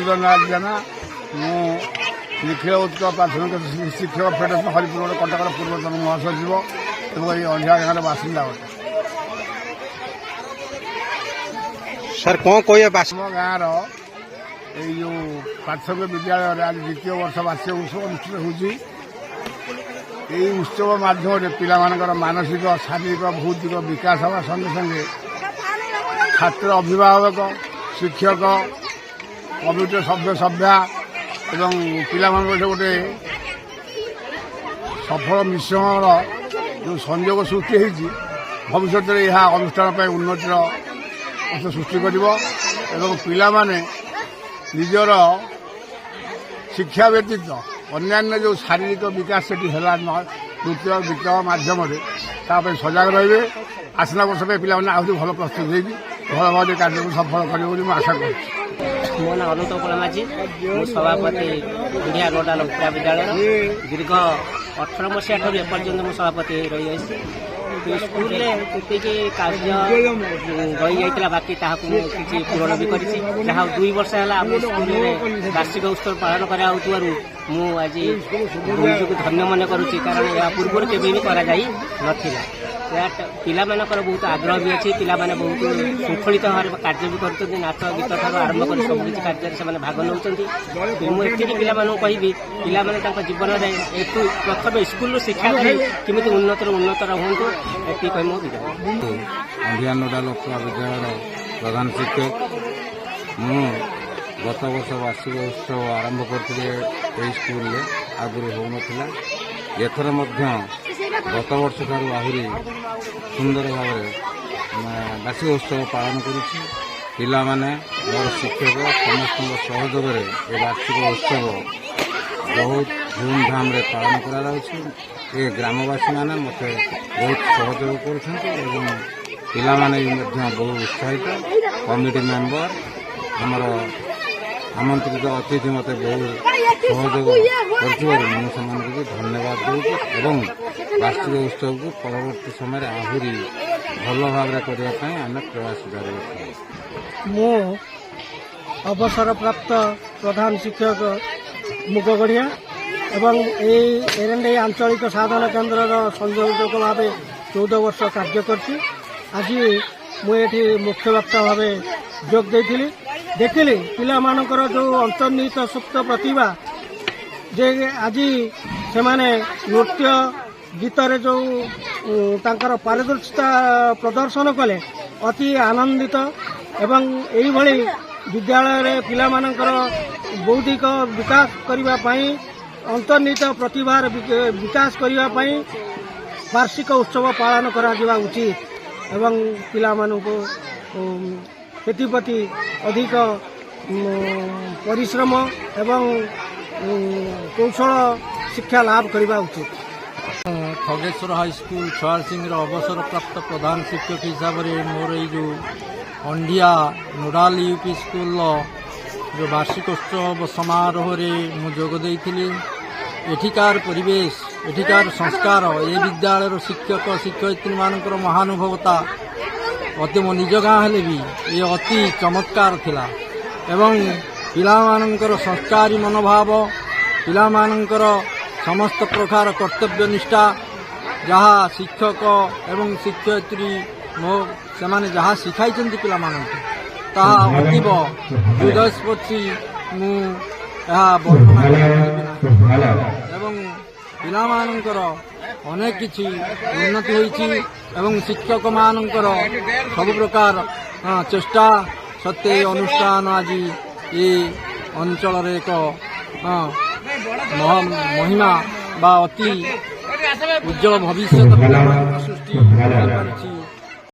ମଧୁସୂଦନ ନାଥ ଜେନା। ମୁଁ ନିଖିଳ ଉତ୍କଳ ପ୍ରାଥମିକ ଶିକ୍ଷକ ଫେଡେରେସନ ହରିପୁର କଟକର ପୂର୍ବତନ ମହାସଚିବ ଏବଂ এই ଅଣ୍ଡିଆ ଗାଁର ବାସିନ୍ଦା ଅଟେ। ସାର୍ କ'ଣ କହିବା ଆମ ଗାଁର ଏଇ ଯେଉଁ ପ୍ରାଥମିକ ବିଦ୍ୟାଳୟରେ ଆଜି ଦ୍ୱିତୀୟ ବର୍ଷ ବାର୍ଷିକ ଉତ୍ସବ ଅନୁଷ୍ଠିତ ହେଉଛି। ଏହି ଉତ୍ସବ ମାଧ୍ୟମରେ ପିଲାମାନଙ୍କର ମାନସିକ ଶାରୀରିକ ଭୌତିକ ବିକାଶ ହେବା ସଙ୍ଗେ ସଙ୍ଗେ ଛାତ୍ର ଅଭିଭାବକ ଶିକ୍ଷକ କମିଟିର ସଭ୍ୟ ସଭ୍ୟା ଏବଂ ପିଲାମାନଙ୍କର ଗୋଟେ ସଫଳ ମିଶ୍ରଣର ଯେଉଁ ସଂଯୋଗ ସୃଷ୍ଟି ହୋଇଛି ଭବିଷ୍ୟତରେ ଏହା ଅନୁଷ୍ଠାନ ପାଇଁ ଉନ୍ନତିର ପଥ ସୃଷ୍ଟି କରିବ ଏବଂ ପିଲାମାନେ ନିଜର ଶିକ୍ଷା ବ୍ୟତୀତ ଅନ୍ୟାନ୍ୟ ଯେଉଁ ଶାରୀରିକ ବିକାଶ ସେଠି ହେଲା ନୃତ୍ୟ ଗୀତ ମାଧ୍ୟମରେ ତା ପାଇଁ ସଜାଗ ରହିବେ। ଆସିଲା ବର୍ଷ ପାଇଁ ପିଲାମାନେ ଆହୁରି ଭଲ ପ୍ରସ୍ତୁତ ହେଇକି ଭଲ ଭାବରେ କାର୍ଯ୍ୟକୁ ସଫଳ କରିବେ ବୋଲି ମୁଁ ଆଶା କରୁଛି। ମୋ ନାଁ ଅନନ୍ତ କୁମାର ମାଝୀ। ମୁଁ ସଭାପତି ଓଡ଼ିଆ ନୋଡାଲ ଉପ୍ରା ବିଦ୍ୟାଳୟର ଦୀର୍ଘ 18 ମସିହା ଠାରୁ ଏପର୍ଯ୍ୟନ୍ତ ମୁଁ ସଭାପତି ରହିଆସିଛି। ସ୍କୁଲରେ ଯେତିକି କାର୍ଯ୍ୟ ରହିଯାଇଥିଲା ବାକି ତାହାକୁ ମୁଁ କିଛି ପୂରଣ ବି କରିଛି। ଯାହା 2 ବର୍ଷ ହେଲା ଆମ ସ୍କୁଲରେ ବାର୍ଷିକ ଉତ୍ସବ ପାଳନ କରାଯାଉଥିବାରୁ ମୁଁ ଆଜି ନିଜକୁ ଧନ୍ୟ ମନେ କରୁଛି, କାରଣ ଏହା ପୂର୍ବରୁ କେବେ ବି କରାଯାଇ ନଥିଲା। ପିଲାମାନଙ୍କର ବହୁତ ଆଗ୍ରହ ବି ଅଛି। ପିଲାମାନେ ବହୁତ ଶୃଙ୍ଖଳିତ ଭାବରେ କାର୍ଯ୍ୟ ବି କରୁଛନ୍ତି। ନାଚ ଗୀତ ଠାରୁ ଆରମ୍ଭ କରି ସବୁକିଛି କାର୍ଯ୍ୟରେ ସେମାନେ ଭାଗ ନେଉଛନ୍ତି। ମୁଁ ଏତିକି ପିଲାମାନଙ୍କୁ କହିବି, ପିଲାମାନେ ତାଙ୍କ ଜୀବନରେ ଏଠୁ ପ୍ରଥମେ ସ୍କୁଲରୁ ଶିକ୍ଷା ଦେଇ କେମିତି ଉନ୍ନତର ହୁଅନ୍ତୁ, ଏତିକି କହି ମୁଁ ବିଦାୟ। ଅଣ୍ଡିଆ ନୋଡାଲ ଉପ୍ରା ବିଦ୍ୟାଳୟର ପ୍ରଧାନ ଶିକ୍ଷକ। ମୁଁ ଗତ ବର୍ଷ ବାର୍ଷିକ ଉତ୍ସବ ଆରମ୍ଭ କରିଥିଲି ଏହି ସ୍କୁଲରେ, ଆଗରୁ ହେଉନଥିଲା। ଏଥର ମଧ୍ୟ ଗତ ବର୍ଷ ଠାରୁ ଆହୁରି ସୁନ୍ଦର ଭାବରେ ବାର୍ଷିକ ଉତ୍ସବ ପାଳନ କରୁଛି। ପିଲାମାନେ ମୋର ଶିକ୍ଷକ ସମସ୍ତଙ୍କ ସହଯୋଗରେ ଏ ବାର୍ଷିକ ଉତ୍ସବ ବହୁତ ଧୁମଧାମରେ ପାଳନ କରାଯାଉଛି। ଏ ଗ୍ରାମବାସୀମାନେ ମୋତେ ବହୁତ ସହଯୋଗ କରୁଛନ୍ତି ଏବଂ ପିଲାମାନେ ବି ମଧ୍ୟ ବହୁ ଉତ୍ସାହିତ। କମିଟି ମେମ୍ବର ଆମର ଆମନ୍ତ୍ରିତ ଅତିଥି ମୋତେ ବହୁ ସହଯୋଗ କରିଥିବାରୁ ମୁଁ ସେମାନଙ୍କୁ ବି ଧନ୍ୟବାଦ ଦେଉଛି ଏବଂ ବାର୍ଷିକ ଉତ୍ସବକୁ ପରବର୍ତ୍ତୀ ସମୟରେ ଆହୁରି ଭଲ ଭାବରେ କରିବା ପାଇଁ ଆମେ ପ୍ରୟାସ ଜାରି ରଖିବୁ। ମୁଁ ଅବସରପ୍ରାପ୍ତ ପ୍ରଧାନ ଶିକ୍ଷକ ମୁଗଗଡ଼ିଆ ଏବଂ ଏହି ଏରେଣ୍ଡେଇ ଆଞ୍ଚଳିକ ସାଧନ କେନ୍ଦ୍ରର ସଂଯୋଜକ ଭାବେ 14 ବର୍ଷ କାର୍ଯ୍ୟ କରିଛି। ଆଜି ମୁଁ ଏଠି ମୁଖ୍ୟ ବକ୍ତା ଭାବେ ଯୋଗ ଦେଇଥିଲି। ଦେଖିଲି ପିଲାମାନଙ୍କର ଯେଉଁ ଅନ୍ତର୍ନିହିତ ସୁପ୍ତ ପ୍ରତିଭା, ଯେ ଆଜି ସେମାନେ ନୃତ୍ୟ ଗୀତରେ ଯେଉଁ ତାଙ୍କର ପାରିଦର୍ଶିତା ପ୍ରଦର୍ଶନ କଲେ ଅତି ଆନନ୍ଦିତ ଏବଂ ଏଇଭଳି ବିଦ୍ୟାଳୟରେ ପିଲାମାନଙ୍କର ବୌଦ୍ଧିକ ବିକାଶ କରିବା ପାଇଁ ଅନ୍ତର୍ନିହିତ ପ୍ରତିଭାର ବିକାଶ କରିବା ପାଇଁ ବାର୍ଷିକ ଉତ୍ସବ ପାଳନ କରାଯିବା ଉଚିତ ଏବଂ ପିଲାମାନଙ୍କୁ ସେଥିପ୍ରତି ଅଧିକ ପରିଶ୍ରମ ଏବଂ କୌଶଳ ଶିକ୍ଷା ଲାଭ କରିବା ଉଚିତ। ଖଗେଶ୍ୱର ହାଇସ୍କୁଲ ଛୟାଳସିଂର ଅବସରପ୍ରାପ୍ତ ପ୍ରଧାନ ଶିକ୍ଷକ ହିସାବରେ ମୋର ଏଇ ଯେଉଁ ଅଣ୍ଡିଆ ନୋଡାଲ ୟୁପି ସ୍କୁଲର ଯେଉଁ ବାର୍ଷିକ ଉତ୍ସବ ସମାରୋହରେ ମୁଁ ଯୋଗ ଦେଇଥିଲି। ଏଠିକାର ପରିବେଶ, ଏଠିକାର ସଂସ୍କାର, ଏ ବିଦ୍ୟାଳୟର ଶିକ୍ଷକ ଶିକ୍ଷୟିତ୍ରୀମାନଙ୍କର ମହାନୁଭବତା ଅତି ମୋ ନିଜ ଗାଁ ହେଲେ ବି ଏ ଅତି ଚମତ୍କାର ଥିଲା ଏବଂ ପିଲାମାନଙ୍କର ସଂସ୍କାରୀ ମନୋଭାବ, ପିଲାମାନଙ୍କର ସମସ୍ତ ପ୍ରକାର କର୍ତ୍ତବ୍ୟ ନିଷ୍ଠା, ଯାହା ଶିକ୍ଷକ ଏବଂ ଶିକ୍ଷୟିତ୍ରୀ ସେମାନେ ଯାହା ଶିଖାଇଛନ୍ତି ପିଲାମାନଙ୍କୁ ତାହା ଅତୀବ ହୃଦୟସ୍ପର୍ଶୀ। ମୁଁ ଏହା ବର୍ଣ୍ଣନା କରିପାରିବି ଏବଂ ପିଲାମାନଙ୍କର ଅନେକ କିଛି ଉନ୍ନତି ହୋଇଛି ଏବଂ ଶିକ୍ଷକମାନଙ୍କର ସବୁ ପ୍ରକାର ଚେଷ୍ଟା ସତ୍ତ୍ୱେ ଏହି ଅନୁଷ୍ଠାନ ଆଜି ଏ ଅଞ୍ଚଳରେ ଏକ ମହିମା ବା ଅତି ଉଜ୍ଜଳ ଭବିଷ୍ୟତ ପିଲାମାନଙ୍କ ସୃଷ୍ଟି କରିପାରିଛି।